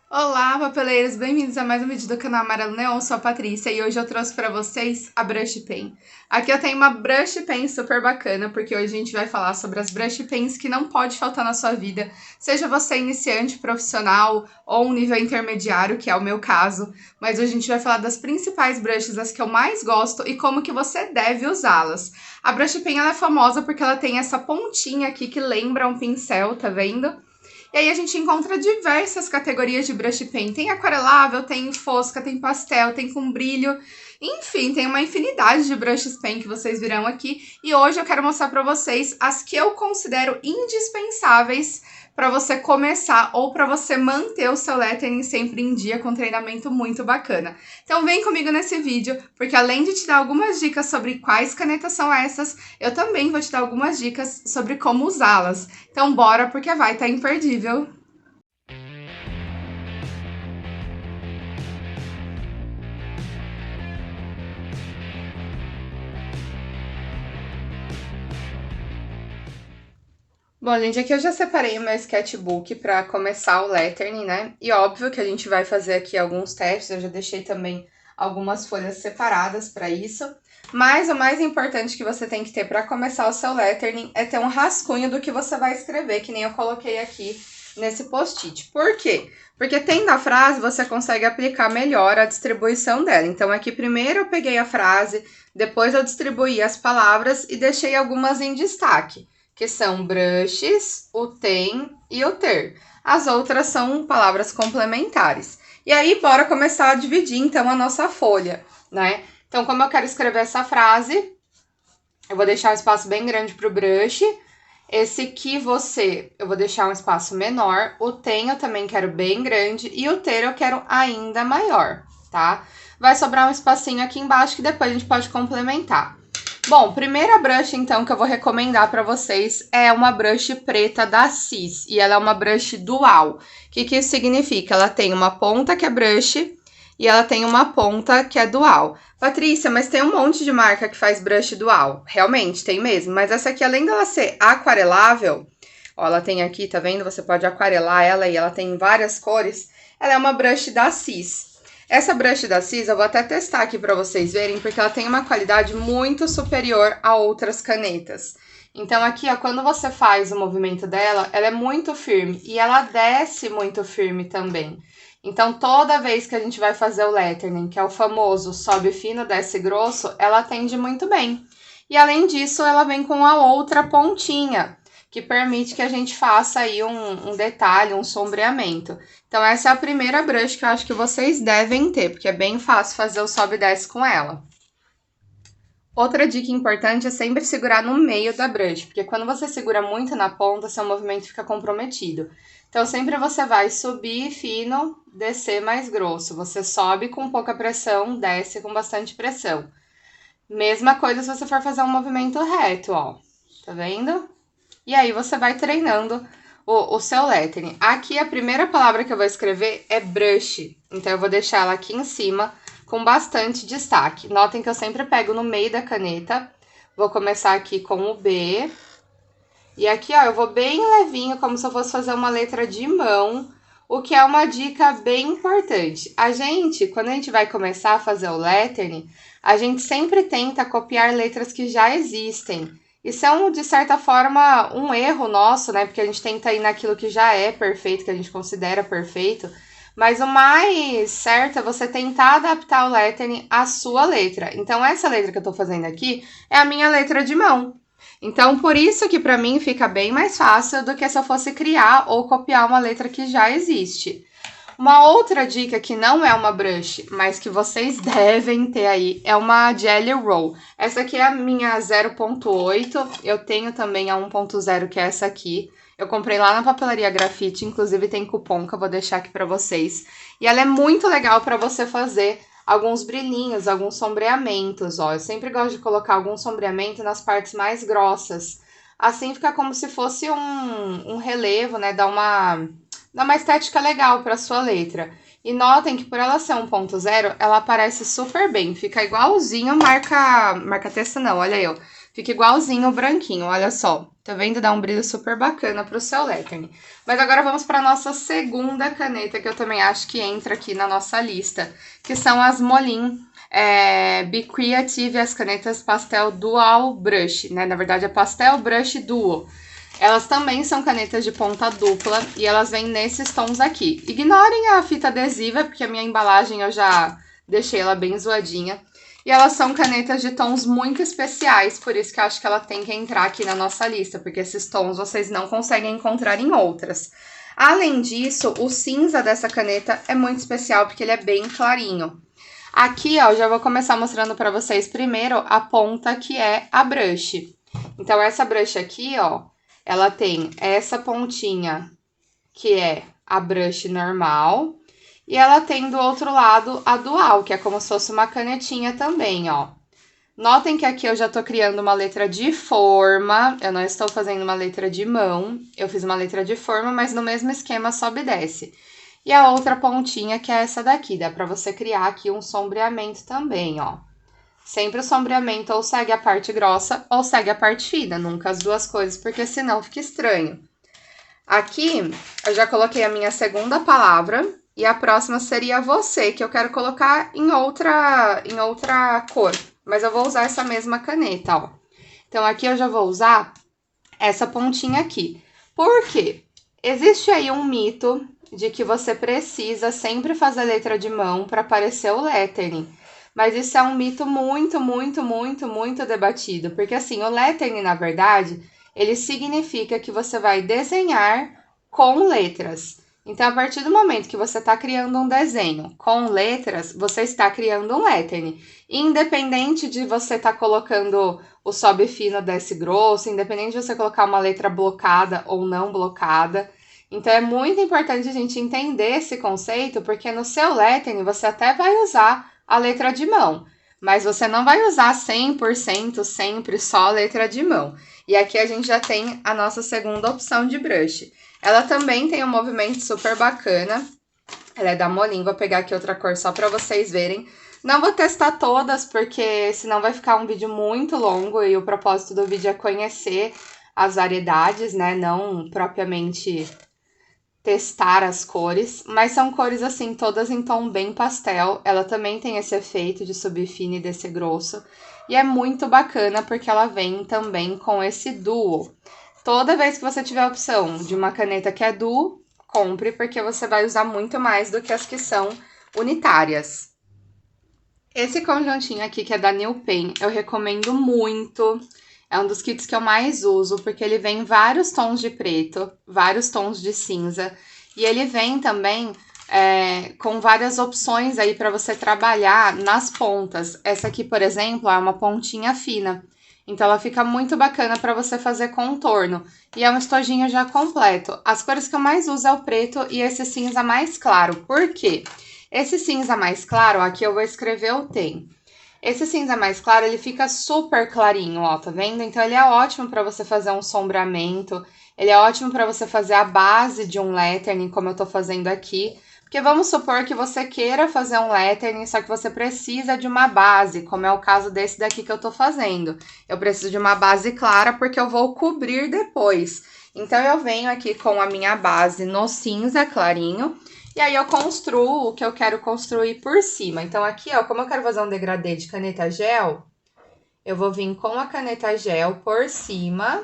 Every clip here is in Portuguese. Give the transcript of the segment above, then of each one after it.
Olá, papeleiros! Bem-vindos a mais um vídeo do canal Amarelo Neon. Eu sou a Patrícia e hoje eu trouxe pra vocês a Brush Pen. Aqui eu tenho uma Brush Pen super bacana, porque hoje a gente vai falar sobre as Brush Pens que não pode faltar na sua vida, seja você iniciante, profissional ou um nível intermediário, que é o meu caso. Mas hoje a gente vai falar das principais brushes, as que eu mais gosto e como que você deve usá-las. A Brush Pen ela é famosa porque ela tem essa pontinha aqui que lembra um pincel, tá vendo? E aí a gente encontra diversas categorias de brush pen. Tem aquarelável, tem fosca, tem pastel, tem com brilho. Enfim, tem uma infinidade de brushes pen que vocês virão aqui. E hoje eu quero mostrar para vocês as que eu considero indispensáveis para você começar ou para você manter o seu lettering sempre em dia com um treinamento muito bacana. Então vem comigo nesse vídeo, porque além de te dar algumas dicas sobre quais canetas são essas, eu também vou te dar algumas dicas sobre como usá-las. Então bora, porque vai estar imperdível! Bom, gente, aqui eu já separei o meu sketchbook para começar o lettering, né? E óbvio que a gente vai fazer aqui alguns testes, eu já deixei também algumas folhas separadas para isso. Mas o mais importante que você tem que ter para começar o seu lettering é ter um rascunho do que você vai escrever, que nem eu coloquei aqui nesse post-it. Por quê? Porque tendo a frase, você consegue aplicar melhor a distribuição dela. Então, aqui primeiro eu peguei a frase, depois eu distribuí as palavras e deixei algumas em destaque, que são brushes, o tem e o ter. As outras são palavras complementares. E aí, bora começar a dividir, então, a nossa folha, né? Então, como eu quero escrever essa frase, eu vou deixar um espaço bem grande para o brush. Esse que você, eu vou deixar um espaço menor. O tem eu também quero bem grande. E o ter eu quero ainda maior, tá? Vai sobrar um espacinho aqui embaixo que depois a gente pode complementar. Bom, primeira brush, então, que eu vou recomendar para vocês é uma brush preta da Cis. E ela é uma brush dual. O que isso significa? Ela tem uma ponta que é brush e ela tem uma ponta que é dual. Patrícia, mas tem um monte de marca que faz brush dual. Realmente, tem mesmo. Mas essa aqui, além dela ser aquarelável, ó, ela tem aqui, tá vendo? Você pode aquarelar ela e ela tem várias cores. Ela é uma brush da Cis. Essa brush da Cis eu vou até testar aqui para vocês verem, porque ela tem uma qualidade muito superior a outras canetas. Então aqui, ó, quando você faz o movimento dela, ela é muito firme e ela desce muito firme também. Então toda vez que a gente vai fazer o lettering, que é o famoso sobe fino, desce grosso, ela atende muito bem. E além disso, ela vem com a outra pontinha, que permite que a gente faça aí um detalhe, um sombreamento. Então, essa é a primeira brush que eu acho que vocês devem ter, porque é bem fácil fazer o sobe e desce com ela. Outra dica importante é sempre segurar no meio da brush, porque quando você segura muito na ponta, seu movimento fica comprometido. Então, sempre você vai subir fino, descer mais grosso. Você sobe com pouca pressão, desce com bastante pressão. Mesma coisa se você for fazer um movimento reto, ó. Tá vendo? E aí você vai treinando o seu lettering. Aqui a primeira palavra que eu vou escrever é brush. Então eu vou deixar ela aqui em cima com bastante destaque. Notem que eu sempre pego no meio da caneta. Vou começar aqui com o B. E aqui, ó, eu vou bem levinho, como se eu fosse fazer uma letra de mão, o que é uma dica bem importante. Quando a gente vai começar a fazer o lettering, a gente sempre tenta copiar letras que já existem. Isso é, de certa forma, um erro nosso, né? Porque a gente tenta ir naquilo que já é perfeito, que a gente considera perfeito. Mas o mais certo é você tentar adaptar o lettering à sua letra. Então, essa letra que eu tô fazendo aqui é a minha letra de mão. Então, por isso que para mim fica bem mais fácil do que se eu fosse criar ou copiar uma letra que já existe. Uma outra dica que não é uma brush, mas que vocês devem ter aí, é uma Jelly Roll. Essa aqui é a minha 0.8, eu tenho também a 1.0, que é essa aqui. Eu comprei lá na papelaria Grafite, inclusive tem cupom que eu vou deixar aqui pra vocês. E ela é muito legal pra você fazer alguns brilhinhos, alguns sombreamentos, ó. Eu sempre gosto de colocar algum sombreamento nas partes mais grossas. Assim fica como se fosse um relevo, né? Dá uma estética legal para sua letra. E notem que por ela ser 1.0, ela aparece super bem. Fica igualzinho marca texto não, olha eu. Fica igualzinho o branquinho, olha só. Tá vendo? Dá um brilho super bacana pro seu lettering. Mas agora vamos para nossa segunda caneta, que eu também acho que entra aqui na nossa lista, que são as Molin Be Creative, as canetas Pastel Dual Brush, né? Na verdade é Pastel Brush Duo. Elas também são canetas de ponta dupla e elas vêm nesses tons aqui. Ignorem a fita adesiva, porque a minha embalagem eu já deixei ela bem zoadinha. E elas são canetas de tons muito especiais, por isso que eu acho que ela tem que entrar aqui na nossa lista, porque esses tons vocês não conseguem encontrar em outras. Além disso, o cinza dessa caneta é muito especial, porque ele é bem clarinho. Aqui, ó, eu já vou começar mostrando pra vocês primeiro a ponta que é a brush. Então, essa brush aqui, ó, ela tem essa pontinha que é a brush normal. E ela tem do outro lado a dual, que é como se fosse uma canetinha também, ó. Notem que aqui eu já tô criando uma letra de forma, eu não estou fazendo uma letra de mão, eu fiz uma letra de forma, mas no mesmo esquema sobe e desce. E a outra pontinha que é essa daqui, dá pra você criar aqui um sombreamento também, ó. Sempre o sombreamento ou segue a parte grossa ou segue a parte fina, nunca as duas coisas, porque senão fica estranho. Aqui eu já coloquei a minha segunda palavra, e a próxima seria você, que eu quero colocar em outra cor. Mas eu vou usar essa mesma caneta, ó. Então, aqui eu já vou usar essa pontinha aqui. Por quê? Existe aí um mito de que você precisa sempre fazer letra de mão para aparecer o lettering. Mas isso é um mito muito debatido. Porque, assim, o lettering, na verdade, ele significa que você vai desenhar com letras. Então, a partir do momento que você está criando um desenho com letras, você está criando um lettering. Independente de você estar colocando o sobe fino, desce grosso, independente de você colocar uma letra blocada ou não blocada. Então, é muito importante a gente entender esse conceito, porque no seu lettering você até vai usar a letra de mão, mas você não vai usar 100% sempre só a letra de mão. E aqui a gente já tem a nossa segunda opção de brush. Ela também tem um movimento super bacana. Ela é da Molin, vou pegar aqui outra cor só para vocês verem. Não vou testar todas, porque senão vai ficar um vídeo muito longo e o propósito do vídeo é conhecer as variedades, né? Não propriamente testar as cores, mas são cores assim, todas em tom bem pastel. Ela também tem esse efeito de subir fino e descer grosso. E é muito bacana porque ela vem também com esse duo. Toda vez que você tiver a opção de uma caneta que é duo, compre, porque você vai usar muito mais do que as que são unitárias. Esse conjuntinho aqui, que é da New Pen, eu recomendo muito. É um dos kits que eu mais uso, porque ele vem em vários tons de preto, vários tons de cinza. E ele vem também com várias opções aí para você trabalhar nas pontas. Essa aqui, por exemplo, é uma pontinha fina. Então, ela fica muito bacana para você fazer contorno. E é um estojinho já completo. As cores que eu mais uso é o preto e esse cinza mais claro. Por quê? Esse cinza mais claro, aqui eu vou escrever o tem. Esse cinza mais claro, ele fica super clarinho, ó, tá vendo? Então, ele é ótimo para você fazer um sombreamento. Ele é ótimo para você fazer a base de um lettering, como eu tô fazendo aqui. Porque vamos supor que você queira fazer um lettering, só que você precisa de uma base, como é o caso desse daqui que eu tô fazendo. Eu preciso de uma base clara porque eu vou cobrir depois. Então, eu venho aqui com a minha base no cinza clarinho, e aí eu construo o que eu quero construir por cima. Então, aqui, ó, como eu quero fazer um degradê de caneta gel, eu vou vir com a caneta gel por cima.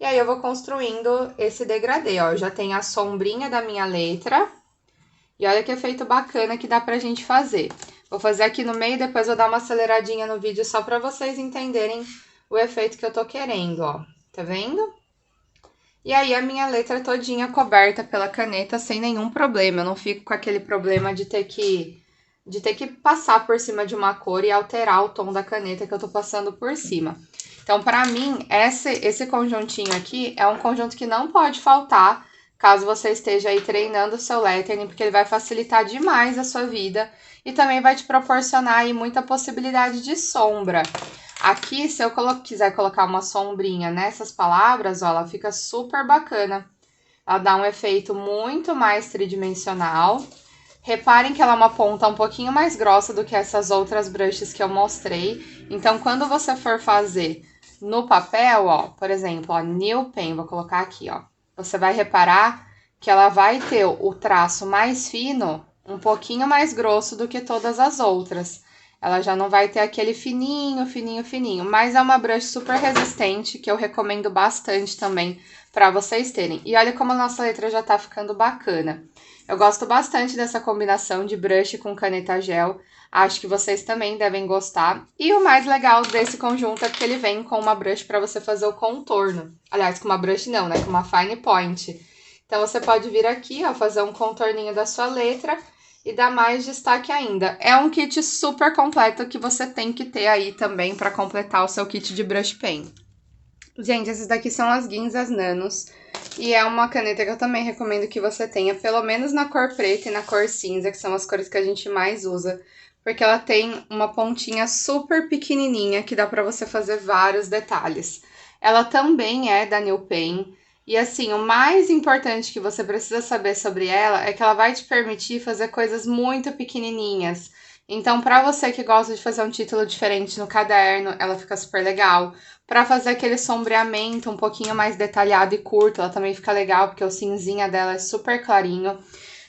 E aí, eu vou construindo esse degradê, ó. Eu já tenho a sombrinha da minha letra. E olha que efeito bacana que dá pra gente fazer. Vou fazer aqui no meio, depois vou dar uma aceleradinha no vídeo só pra vocês entenderem o efeito que eu tô querendo, ó. Tá vendo? E aí, a minha letra todinha coberta pela caneta sem nenhum problema. Eu não fico com aquele problema de ter que passar por cima de uma cor e alterar o tom da caneta que eu tô passando por cima. Então, pra mim, esse conjuntinho aqui é um conjunto que não pode faltar caso você esteja aí treinando o seu lettering, porque ele vai facilitar demais a sua vida e também vai te proporcionar aí muita possibilidade de sombra. Aqui, se eu quiser colocar uma sombrinha nessas palavras, ó, ela fica super bacana. Ela dá um efeito muito mais tridimensional. Reparem que ela é uma ponta um pouquinho mais grossa do que essas outras brushes que eu mostrei. Então, quando você for fazer no papel, ó, por exemplo, ó, New Pen, vou colocar aqui, ó. Você vai reparar que ela vai ter o traço mais fino, um pouquinho mais grosso do que todas as outras. Ela já não vai ter aquele fininho, fininho, fininho. Mas é uma brush super resistente, que eu recomendo bastante também para vocês terem. E olha como a nossa letra já tá ficando bacana. Eu gosto bastante dessa combinação de brush com caneta gel. Acho que vocês também devem gostar. E o mais legal desse conjunto é que ele vem com uma brush para você fazer o contorno. Aliás, com uma brush não, né? Com uma fine point. Então, você pode vir aqui, ó, fazer um contorninho da sua letra e dar mais destaque ainda. É um kit super completo que você tem que ter aí também para completar o seu kit de brush pen. Gente, essas daqui são as Ginzas Nanos. E é uma caneta que eu também recomendo que você tenha, pelo menos na cor preta e na cor cinza, que são as cores que a gente mais usa. Porque ela tem uma pontinha super pequenininha que dá pra você fazer vários detalhes. Ela também é da New Pen. E assim, o mais importante que você precisa saber sobre ela é que ela vai te permitir fazer coisas muito pequenininhas. Então, para você que gosta de fazer um título diferente no caderno, ela fica super legal. Para fazer aquele sombreamento um pouquinho mais detalhado e curto, ela também fica legal, porque o cinzinha dela é super clarinho.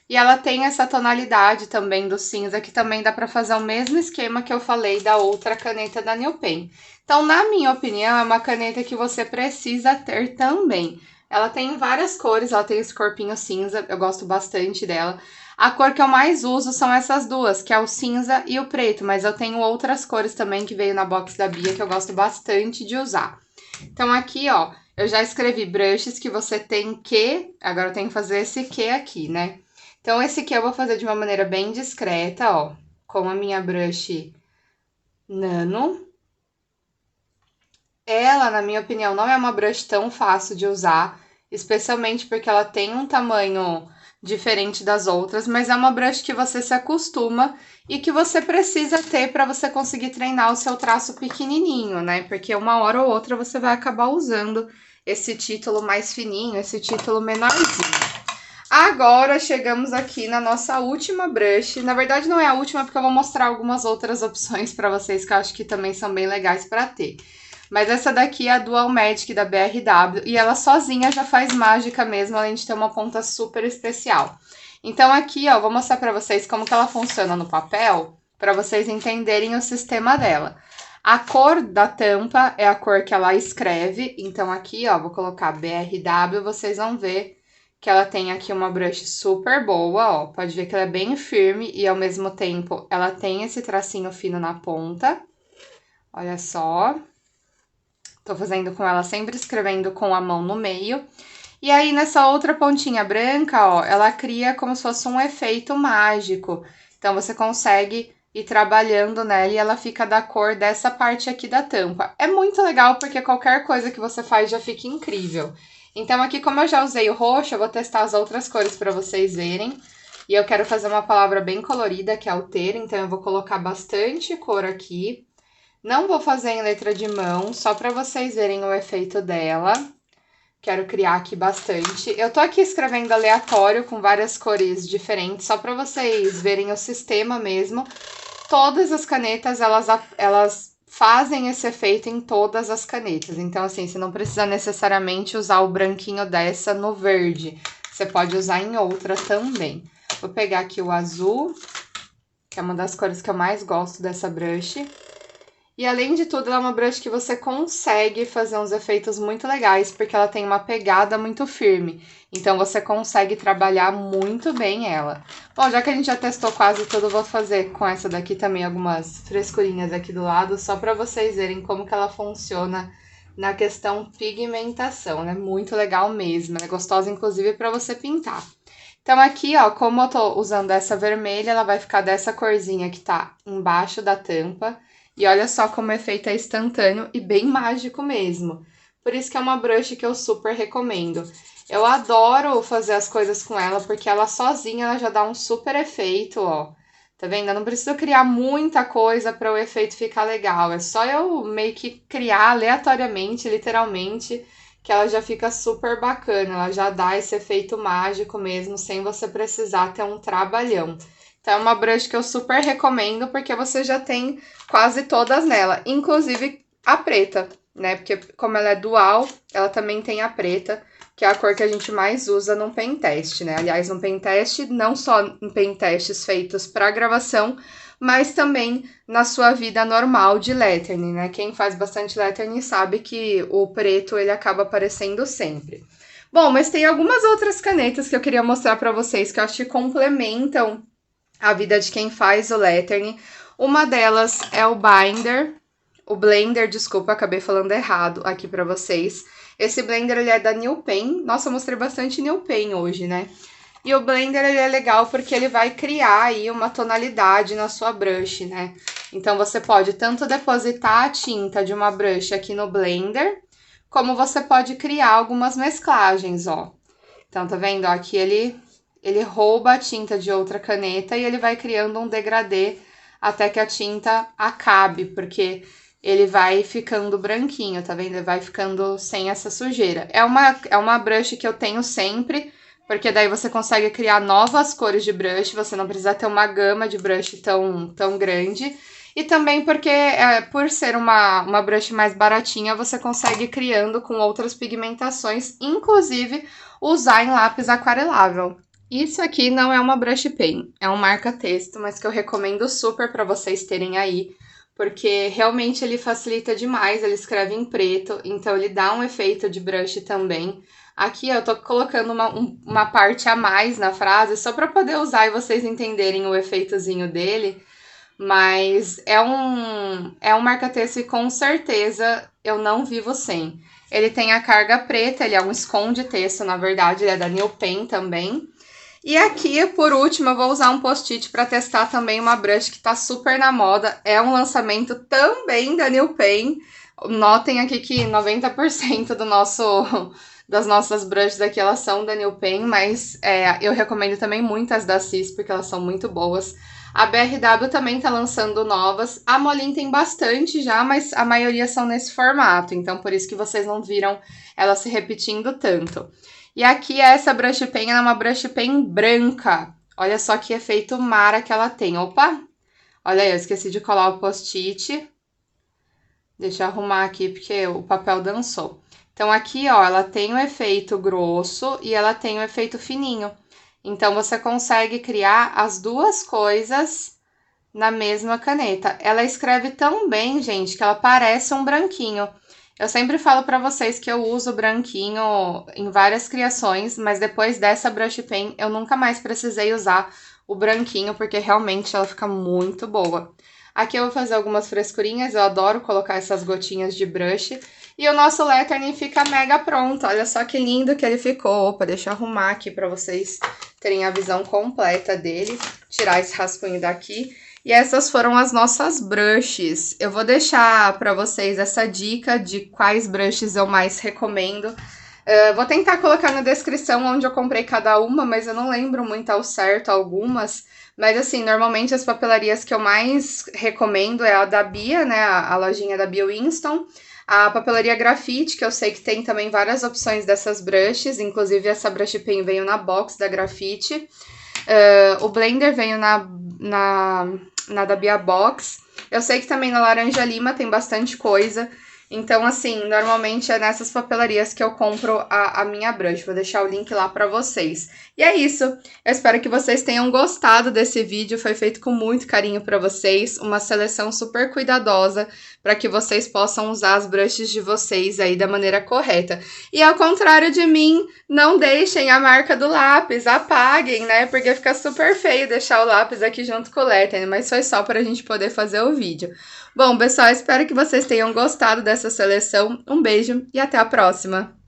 E ela tem essa tonalidade também do cinza, que também dá para fazer o mesmo esquema que eu falei da outra caneta da New Pen. Então, na minha opinião, é uma caneta que você precisa ter também. Ela tem várias cores, ela tem esse corpinho cinza, eu gosto bastante dela. A cor que eu mais uso são essas duas, que é o cinza e o preto, mas eu tenho outras cores também que veio na box da Bia que eu gosto bastante de usar. Então aqui, ó, eu já escrevi brushes que você tem que... Agora eu tenho que fazer esse que aqui, né? Então esse aqui eu vou fazer de uma maneira bem discreta, ó, com a minha brush Nano. Ela, na minha opinião, não é uma brush tão fácil de usar, especialmente porque ela tem um tamanho diferente das outras, mas é uma brush que você se acostuma e que você precisa ter para você conseguir treinar o seu traço pequenininho, né? Porque uma hora ou outra você vai acabar usando esse título mais fininho, esse título menorzinho. Agora chegamos aqui na nossa última brush. Na verdade não é a última porque eu vou mostrar algumas outras opções para vocês que eu acho que também são bem legais para ter. Mas essa daqui é a Dual Magic da BRW e ela sozinha já faz mágica mesmo, além de ter uma ponta super especial. Então aqui, ó, vou mostrar pra vocês como que ela funciona no papel, pra vocês entenderem o sistema dela. A cor da tampa é a cor que ela escreve, então aqui, ó, vou colocar BRW, vocês vão ver que ela tem aqui uma brush super boa, ó, pode ver que ela é bem firme e ao mesmo tempo ela tem esse tracinho fino na ponta. Olha só. Tô fazendo com ela sempre escrevendo com a mão no meio. E aí, nessa outra pontinha branca, ó, ela cria como se fosse um efeito mágico. Então, você consegue ir trabalhando nela e ela fica da cor dessa parte aqui da tampa. É muito legal porque qualquer coisa que você faz já fica incrível. Então, aqui, como eu já usei o roxo, eu vou testar as outras cores para vocês verem. E eu quero fazer uma palavra bem colorida, que é o ter, então eu vou colocar bastante cor aqui. Não vou fazer em letra de mão, só para vocês verem o efeito dela. Quero criar aqui bastante. Eu tô aqui escrevendo aleatório com várias cores diferentes, só para vocês verem o sistema mesmo. Todas as canetas, elas fazem esse efeito em todas as canetas. Então, assim, você não precisa necessariamente usar o branquinho dessa no verde. Você pode usar em outra também. Vou pegar aqui o azul, que é uma das cores que eu mais gosto dessa brush. E além de tudo, ela é uma brush que você consegue fazer uns efeitos muito legais, porque ela tem uma pegada muito firme. Então, você consegue trabalhar muito bem ela. Bom, já que a gente já testou quase tudo, eu vou fazer com essa daqui também algumas frescurinhas aqui do lado, só para vocês verem como que ela funciona na questão pigmentação, né? Muito legal mesmo, ela é gostosa inclusive para você pintar. Então, aqui, ó, como eu tô usando essa vermelha, ela vai ficar dessa corzinha que tá embaixo da tampa. E olha só como o efeito é instantâneo e bem mágico mesmo. Por isso que é uma brush que eu super recomendo. Eu adoro fazer as coisas com ela, porque ela sozinha ela já dá um super efeito, ó. Tá vendo? Eu não preciso criar muita coisa para o efeito ficar legal. É só eu meio que criar aleatoriamente, literalmente, que ela já fica super bacana, ela já dá esse efeito mágico mesmo, sem você precisar ter um trabalhão. Então é uma brush que eu super recomendo, porque você já tem quase todas nela, inclusive a preta, né? Porque como ela é dual, ela também tem a preta, que é a cor que a gente mais usa no pen test, né? Aliás, no pen test, não só em pen testes feitos para gravação, mas também na sua vida normal de lettering, né? Quem faz bastante lettering sabe que o preto ele acaba aparecendo sempre. Bom, mas tem algumas outras canetas que eu queria mostrar para vocês que eu acho que complementam a vida de quem faz o lettering. Uma delas é o Blender, desculpa, acabei falando errado aqui para vocês. Esse Blender ele é da New Pen. Nossa, eu mostrei bastante New Pen hoje, né? E o Blender ele é legal porque ele vai criar aí uma tonalidade na sua brush, né? Então você pode tanto depositar a tinta de uma brush aqui no Blender, como você pode criar algumas mesclagens, ó. Então tá vendo? Ó, aqui ele rouba a tinta de outra caneta e ele vai criando um degradê até que a tinta acabe, porque ele vai ficando branquinho, tá vendo? Ele vai ficando sem essa sujeira. É uma brush que eu tenho sempre, porque daí você consegue criar novas cores de brush, você não precisa ter uma gama de brush tão grande. E também porque, por ser uma brush mais baratinha, você consegue ir criando com outras pigmentações, inclusive usar em lápis aquarelável. Isso aqui não é uma brush pen, é um marca-texto, mas que eu recomendo super para vocês terem aí, porque realmente ele facilita demais, ele escreve em preto, então ele dá um efeito de brush também. Aqui eu tô colocando uma parte a mais na frase, só para poder usar e vocês entenderem o efeitozinho dele, mas é um marca-texto e com certeza eu não vivo sem. Ele tem a carga preta, ele é um esconde-texto, na verdade, ele é da New Pen também. E aqui, por último, eu vou usar um post-it para testar também uma brush que tá super na moda. É um lançamento também da New Pen. Notem aqui que 90% das nossas brushes aqui, elas são da New Pen, mas eu recomendo também muitas da Cis, porque elas são muito boas. A BRW também tá lançando novas. A Molin tem bastante já, mas a maioria são nesse formato, então por isso que vocês não viram ela se repetindo tanto. E aqui essa brush pen, ela é uma brush pen branca. Olha só que efeito mara que ela tem. Opa! Olha aí, eu esqueci de colar o post-it. Deixa eu arrumar aqui porque o papel dançou. Então aqui, ó, ela tem o efeito grosso e ela tem o efeito fininho. Então você consegue criar as duas coisas na mesma caneta. Ela escreve tão bem, gente, que ela parece um branquinho. Eu sempre falo para vocês que eu uso branquinho em várias criações, mas depois dessa brush pen eu nunca mais precisei usar o branquinho, porque realmente ela fica muito boa. Aqui eu vou fazer algumas frescurinhas, eu adoro colocar essas gotinhas de brush. E o nosso lettering fica mega pronto, olha só que lindo que ele ficou. Opa, deixa eu arrumar aqui para vocês terem a visão completa dele, tirar esse rascunho daqui. E essas foram as nossas brushes. Eu vou deixar para vocês essa dica de quais brushes eu mais recomendo. Vou tentar colocar na descrição onde eu comprei cada uma, mas eu não lembro muito ao certo algumas. Mas assim, normalmente as papelarias que eu mais recomendo é a da Bia, né? A lojinha da Bia Winston. A papelaria Grafite, que eu sei que tem também várias opções dessas brushes. Inclusive essa brush pen veio na box da Grafite. O Blender veio na da Bia Box. Eu sei que também na Laranja Lima tem bastante coisa. Então, assim, normalmente é nessas papelarias que eu compro a minha brush. Vou deixar o link lá pra vocês. E é isso. Eu espero que vocês tenham gostado desse vídeo. Foi feito com muito carinho pra vocês. Uma seleção super cuidadosa para que vocês possam usar as brushes de vocês aí da maneira correta. E ao contrário de mim, não deixem a marca do lápis, apaguem, né? Porque fica super feio deixar o lápis aqui junto com o lettering, mas foi só para a gente poder fazer o vídeo. Bom, pessoal, espero que vocês tenham gostado dessa seleção. Um beijo e até a próxima!